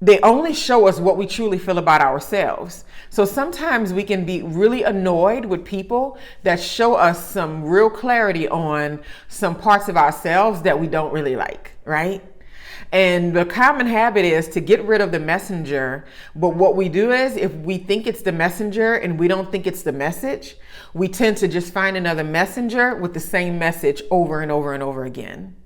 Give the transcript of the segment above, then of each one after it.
they only show us what we truly feel about ourselves. So sometimes we can be really annoyed with people that show us some real clarity on some parts of ourselves that we don't really like, right? And the common habit is to get rid of the messenger. But what we do is, if we think it's the messenger and we don't think it's the message, we tend to just find another messenger with the same message over and over and over again.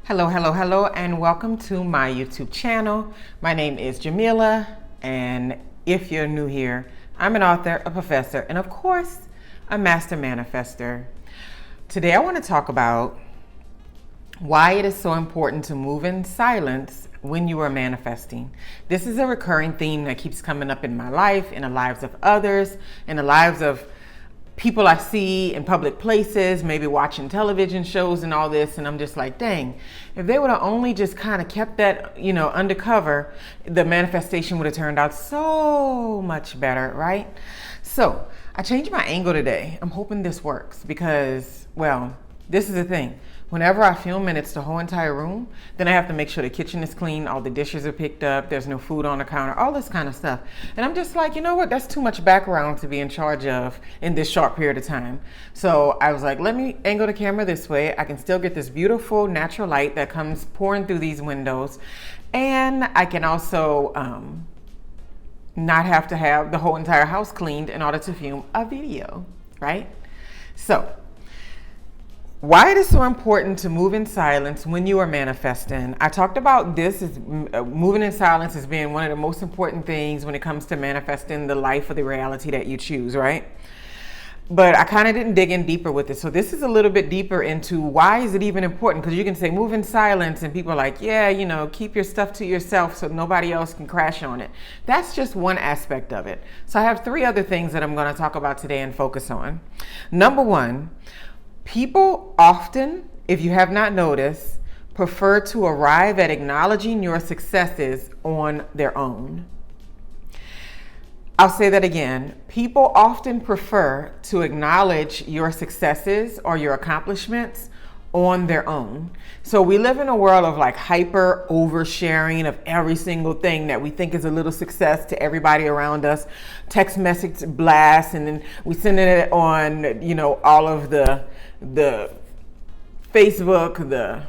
Hello, hello, hello, and welcome to my YouTube channel. My name is Jameelah, and if you're new here, I'm an author, a professor, and of course, a master manifester. Today, I want to talk about why it is so important to move in silence when you are manifesting. This is a recurring theme that keeps coming up in my life, in the lives of others, in the lives of people I see in public places, maybe watching television shows and all this, and I'm just like, dang, if they would have only just kind of kept that, undercover, the manifestation would have turned out so much better, right? So I changed my angle today. I'm hoping this works because, well, this is the thing. Whenever I film and it's the whole entire room, then I have to make sure the kitchen is clean, all the dishes are picked up, there's no food on the counter, all this kind of stuff. And I'm just like, you know what, that's too much background to be in charge of in this short period of time. So I was like, let me angle the camera this way. I can still get this beautiful natural light that comes pouring through these windows. And I can also not have to have the whole entire house cleaned in order to film a video, right? So why it is so important to move in silence when you are manifesting. I talked about this as moving in silence as being one of the most important things when it comes to manifesting the life or the reality that you choose, right? But I kind of didn't dig in deeper with it. So this is a little bit deeper into why is it even important? Because you can say move in silence and people are like, yeah, keep your stuff to yourself so nobody else can crash on it. That's just one aspect of it. So I have 3 other things that I'm going to talk about today and focus on. Number 1, people often, if you have not noticed, prefer to arrive at acknowledging your successes on their own. I'll say that again. People often prefer to acknowledge your successes or your accomplishments on their own. So we live in a world of like hyper oversharing of every single thing that we think is a little success to everybody around us. Text message blasts, and then we send it on, all of the Facebook,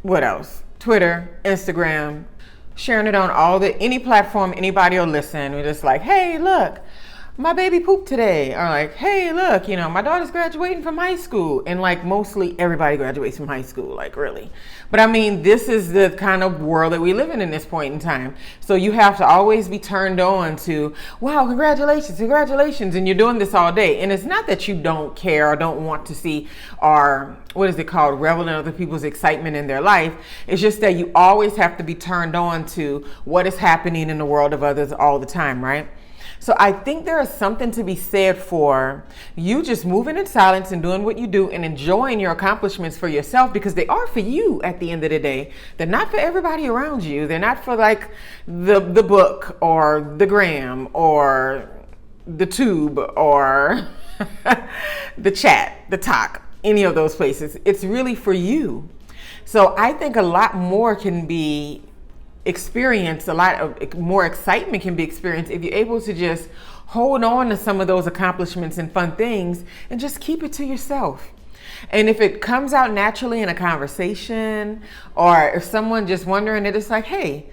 what else? Twitter, Instagram, sharing it on any platform anybody will listen. We're just like, hey, look, my baby pooped today. Or like, hey, look, my daughter's graduating from high school. And like mostly everybody graduates from high school, like really. But I mean, this is the kind of world that we live in this point in time. So you have to always be turned on to, wow, congratulations. And you're doing this all day. And it's not that you don't care or don't want to see or revel in other people's excitement in their life. It's just that you always have to be turned on to what is happening in the world of others all the time, right? So I think there is something to be said for you just moving in silence and doing what you do and enjoying your accomplishments for yourself, because they are for you at the end of the day. They're not for everybody around you. They're not for like the book or the gram or the tube or the chat, the talk, any of those places. It's really for you. So I think a lot more can be experienced, a lot of more excitement can be experienced if you're able to just hold on to some of those accomplishments and fun things and just keep it to yourself. And if it comes out naturally in a conversation, or if someone just wondering it, it's like, hey,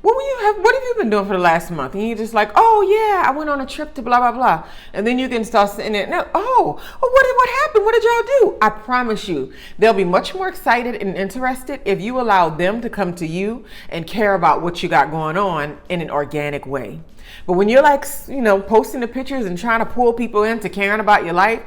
what have you been doing for the last month? And you're just like, oh yeah, I went on a trip to blah, blah, blah. And then you can start sitting there, what happened? What did y'all do? I promise you, they'll be much more excited and interested if you allow them to come to you and care about what you got going on in an organic way. But when you're like, posting the pictures and trying to pull people into caring about your life,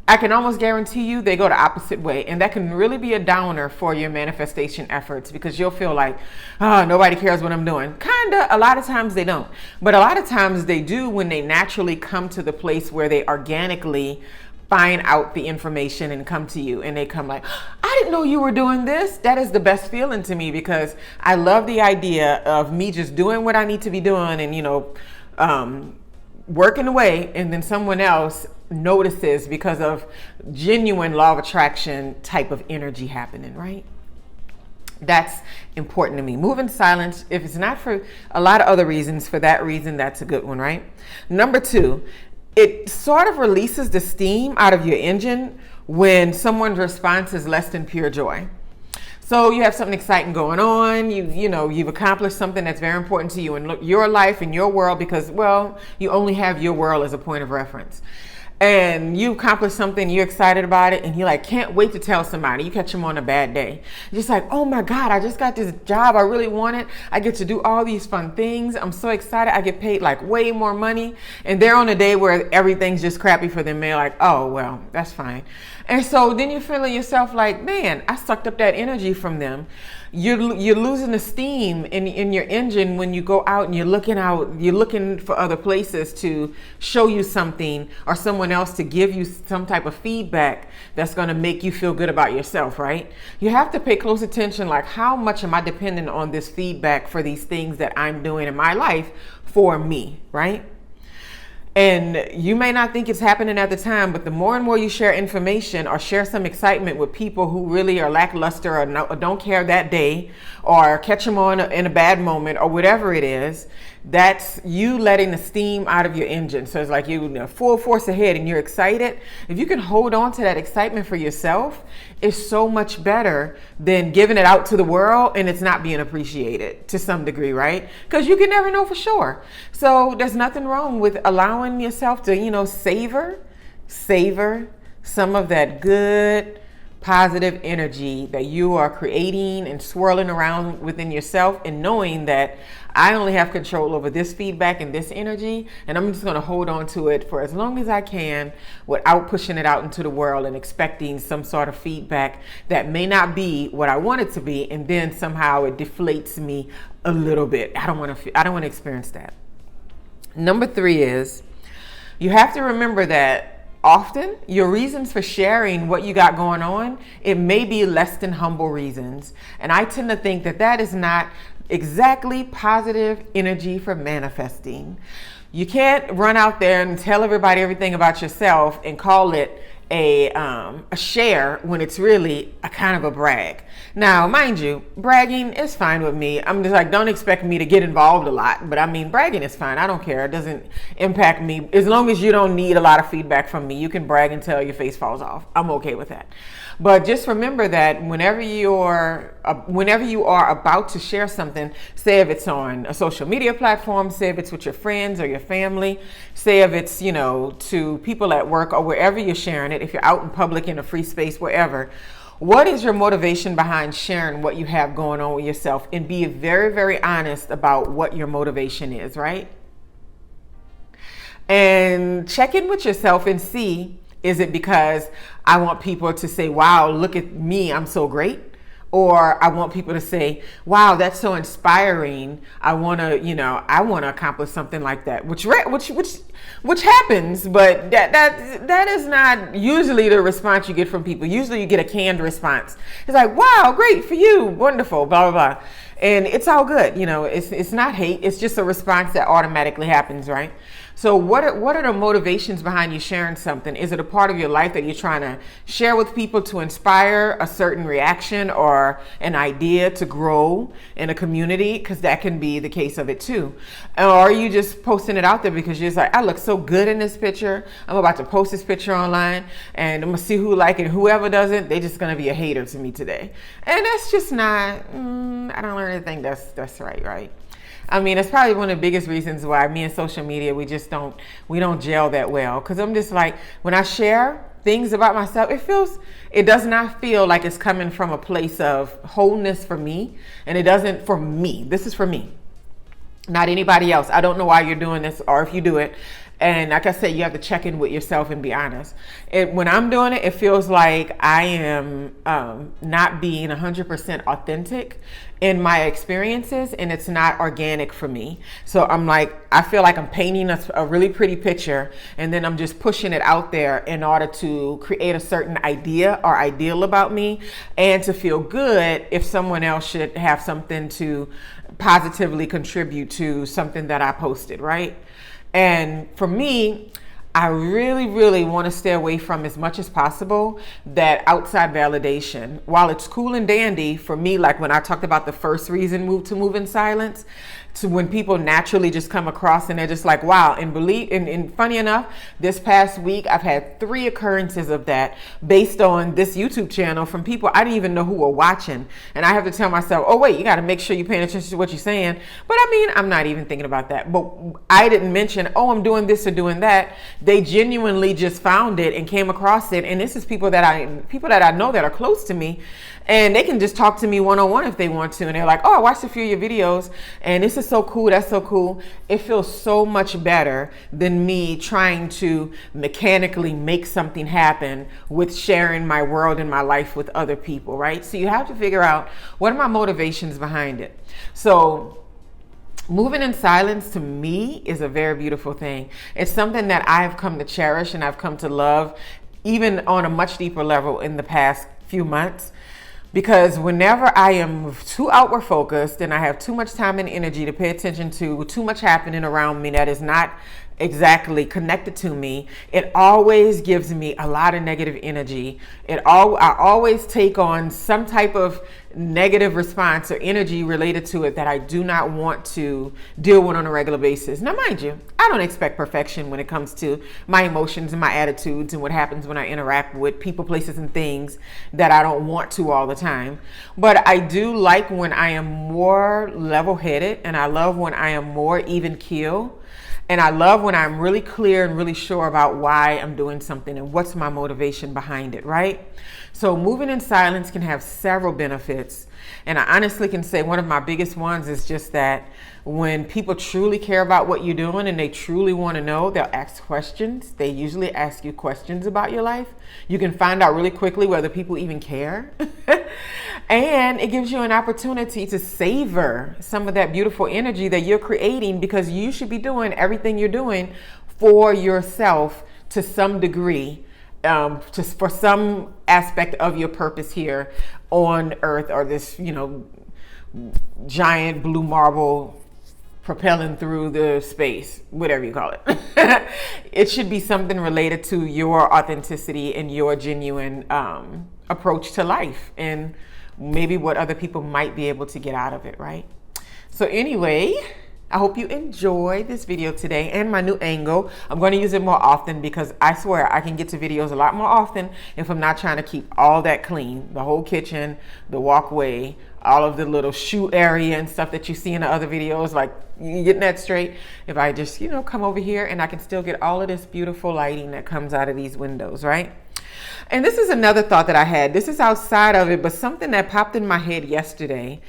I can almost guarantee you they go the opposite way. And that can really be a downer for your manifestation efforts, because you'll feel like, oh, nobody cares what I'm doing. Kinda, a lot of times they don't. But a lot of times they do when they naturally come to the place where they organically find out the information and come to you, and they come like, I didn't know you were doing this. That is the best feeling to me, because I love the idea of me just doing what I need to be doing and, working away, and then someone else notices because of genuine law of attraction type of energy happening, right? That's important to me. Move in silence. If it's not for a lot of other reasons, for that reason, that's a good one, right? Number 2, it sort of releases the steam out of your engine when someone's response is less than pure joy. So you have something exciting going on, you've accomplished something that's very important to you in your life and your world, because, well, you only have your world as a point of reference. And you accomplished something, you're excited about it, and you like can't wait to tell somebody. You catch them on a bad day. You're just like, oh my God, I just got this job. I really want it. I get to do all these fun things. I'm so excited. I get paid like way more money. And they're on a day where everything's just crappy for them. They're like, oh, well, that's fine. And so then you're feeling yourself like, man, I sucked up that energy from them. You're losing the steam in your engine when you go out and you're looking for other places to show you something, or someone else to give you some type of feedback that's going to make you feel good about yourself, right? You have to pay close attention, like, how much am I dependent on this feedback for these things that I'm doing in my life for me, right? And you may not think it's happening at the time, but the more and more you share information or share some excitement with people who really are lackluster or don't care that day, or catch them on in a bad moment, or whatever it is, that's you letting the steam out of your engine. So it's like you're full force ahead and you're excited. If you can hold on to that excitement for yourself, it's so much better than giving it out to the world and it's not being appreciated to some degree, right? Because you can never know for sure. So there's nothing wrong with allowing yourself to, savor some of that good, positive energy that you are creating and swirling around within yourself, and knowing that I only have control over this feedback and this energy, and I'm just going to hold on to it for as long as I can without pushing it out into the world and expecting some sort of feedback that may not be what I want it to be, and then somehow it deflates me a little bit. I don't want to experience that. Number 3 is you have to remember that often your reasons for sharing what you got going on, it may be less than humble reasons. And I tend to think that that is not exactly positive energy for manifesting. You can't run out there and tell everybody everything about yourself and call it a share when it's really a kind of a brag. Now, mind you, bragging is fine with me. I'm just like, don't expect me to get involved a lot, but I mean, bragging is fine. I don't care. It doesn't impact me. As long as you don't need a lot of feedback from me, you can brag until your face falls off. I'm okay with that. But just remember that whenever you are about to share something, say if it's on a social media platform, say if it's with your friends or your family, say if it's, to people at work or wherever you're sharing it, if you're out in public in a free space, wherever, what is your motivation behind sharing what you have going on with yourself? And be very, very honest about what your motivation is, right? And check in with yourself and see, is it because I want people to say, wow, look at me, I'm so great? Or I want people to say, wow, that's so inspiring. I want to accomplish something like that, which happens, but that is not usually the response you get from people. Usually you get a canned response. It's like, wow, great for you, wonderful, blah, blah, blah. And it's all good. It's not hate. It's just a response that automatically happens, right? So what are the motivations behind you sharing something? Is it a part of your life that you're trying to share with people to inspire a certain reaction or an idea to grow in a community? Because that can be the case of it too. Or are you just posting it out there because you're just like, I look so good in this picture. I'm about to post this picture online and I'm going to see who like it. Whoever doesn't, they're just going to be a hater to me today. And that's just not, I don't really think that's right? I mean, it's probably one of the biggest reasons why me and social media, we don't gel that well. Because I'm just like, when I share things about myself, it does not feel like it's coming from a place of wholeness for me. And it doesn't for me. This is for me, not anybody else. I don't know why you're doing this or if you do it. And like I said, you have to check in with yourself and be honest. When I'm doing it, it feels like I am not being 100% authentic in my experiences, and it's not organic for me. So I feel like I'm painting a really pretty picture, and then I'm just pushing it out there in order to create a certain idea or ideal about me, and to feel good if someone else should have something to positively contribute to something that I posted, right? And for me, I really, really want to stay away from as much as possible that outside validation. While it's cool and dandy for me, like when I talked about the first reason to move in silence, to when people naturally just come across and they're just like, wow. And funny enough, this past week, I've had 3 occurrences of that based on this YouTube channel from people I didn't even know who were watching. And I have to tell myself, oh wait, you got to make sure you're paying attention to what you're saying. But I mean, I'm not even thinking about that. But I didn't mention, oh, I'm doing this or doing that. They genuinely just found it and came across it. And this is people that I know that are close to me. And they can just talk to me one-on-one if they want to. And they're like, oh, I watched a few of your videos and this is so cool. That's so cool. It feels so much better than me trying to mechanically make something happen with sharing my world and my life with other people, right? So you have to figure out, what are my motivations behind it? So moving in silence to me is a very beautiful thing. It's something that I've come to cherish and I've come to love, even on a much deeper level in the past few months. Because whenever I am too outward focused and I have too much time and energy to pay attention to too much happening around me that is not exactly connected to me, it always gives me a lot of negative energy. I always take on some type of negative response or energy related to it that I do not want to deal with on a regular basis. Now, mind you, I don't expect perfection when it comes to my emotions and my attitudes and what happens when I interact with people, places, and things that I don't want to all the time. But I do like when I am more level-headed, and I love when I am more even keel. And I love when I'm really clear and really sure about why I'm doing something and what's my motivation behind it, right? So moving in silence can have several benefits. And I honestly can say one of my biggest ones is just that when people truly care about what you're doing and they truly want to know, they'll ask questions. They usually ask you questions about your life. You can find out really quickly whether people even care. And it gives you an opportunity to savor some of that beautiful energy that you're creating, because you should be doing everything you're doing for yourself to some degree, just for some aspect of your purpose here on earth, or this, giant blue marble propelling through the space, whatever you call it. It should be something related to your authenticity and your genuine approach to life, and maybe what other people might be able to get out of it, right? So anyway, I hope you enjoyed this video today and my new angle. I'm going to use it more often, because I swear I can get to videos a lot more often if I'm not trying to keep all that clean. The whole kitchen, the walkway, all of the little shoe area and stuff that you see in the other videos, like you getting that straight. If I just, come over here and I can still get all of this beautiful lighting that comes out of these windows, right? And this is another thought that I had. This is outside of it, but something that popped in my head yesterday.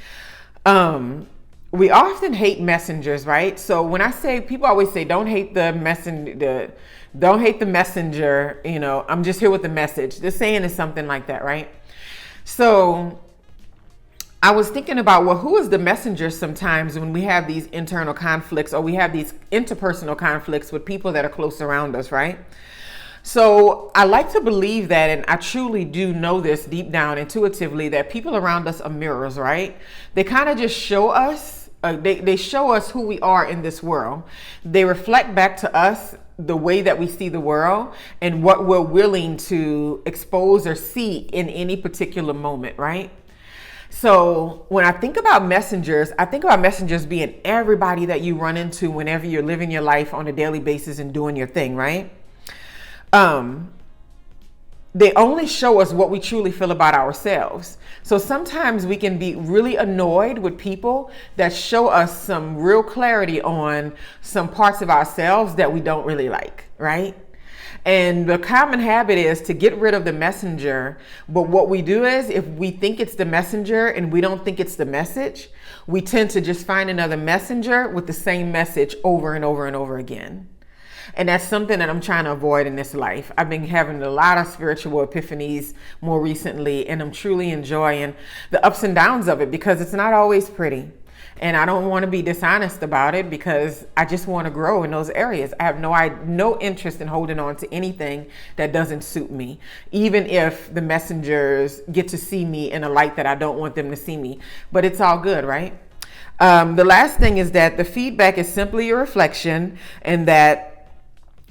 We often hate messengers, right? So when I say, people always say, don't hate the messenger, I'm just here with the message. The saying is something like that, right? So I was thinking about, well, who is the messenger sometimes when we have these internal conflicts, or we have these interpersonal conflicts with people that are close around us, right? So I like to believe that, and I truly do know this deep down intuitively, that people around us are mirrors, right? They kind of just show us, they show us who we are in this world. They reflect back to us the way that we see the world and what we're willing to expose or see in any particular moment, right? So when I think about messengers, I think about messengers being everybody that you run into whenever you're living your life on a daily basis and doing your thing, right? They only show us what we truly feel about ourselves. So sometimes we can be really annoyed with people that show us some real clarity on some parts of ourselves that we don't really like, right? And the common habit is to get rid of the messenger. But what we do is, if we think it's the messenger and we don't think it's the message, we tend to just find another messenger with the same message over and over and over again. And that's something that I'm trying to avoid in this life. I've been having a lot of spiritual epiphanies more recently, and I'm truly enjoying the ups and downs of it, because it's not always pretty. And I don't want to be dishonest about it, because I just want to grow in those areas. I have no interest in holding on to anything that doesn't suit me, even if the messengers get to see me in a light that I don't want them to see me. But it's all good, right? The last thing is that the feedback is simply a reflection, and that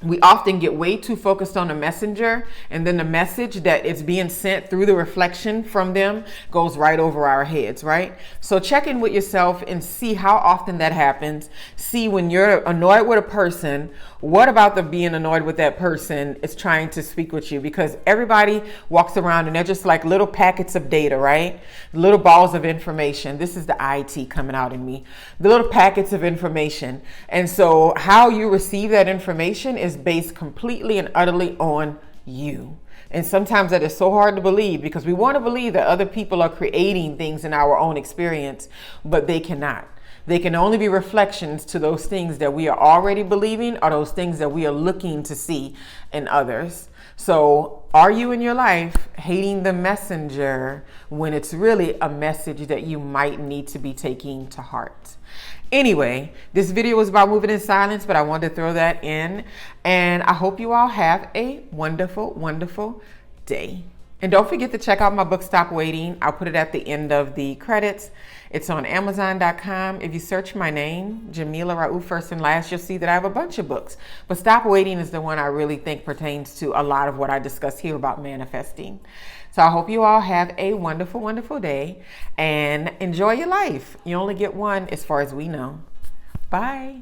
we often get way too focused on the messenger, and then the message that is being sent through the reflection from them goes right over our heads, right? So check in with yourself and see how often that happens. See, when you're annoyed with a person, what about the being annoyed with that person is trying to speak with you? Because everybody walks around and they're just like little packets of data, right? Little balls of information. This is the IT coming out in me. The little packets of information. And so how you receive that information is based completely and utterly on you. And sometimes that is so hard to believe, because we want to believe that other people are creating things in our own experience, but they cannot. They can only be reflections to those things that we are already believing, or those things that we are looking to see in others. So are you in your life hating the messenger when it's really a message that you might need to be taking to heart? Anyway, this video was about moving in silence, but I wanted to throw that in. And I hope you all have a wonderful, wonderful day. And don't forget to check out my book, Stop Waiting. I'll put it at the end of the credits. It's on Amazon.com. If you search my name, Jameelah Raouf, first and last, you'll see that I have a bunch of books. But Stop Waiting is the one I really think pertains to a lot of what I discuss here about manifesting. So I hope you all have a wonderful, wonderful day and enjoy your life. You only get one as far as we know. Bye.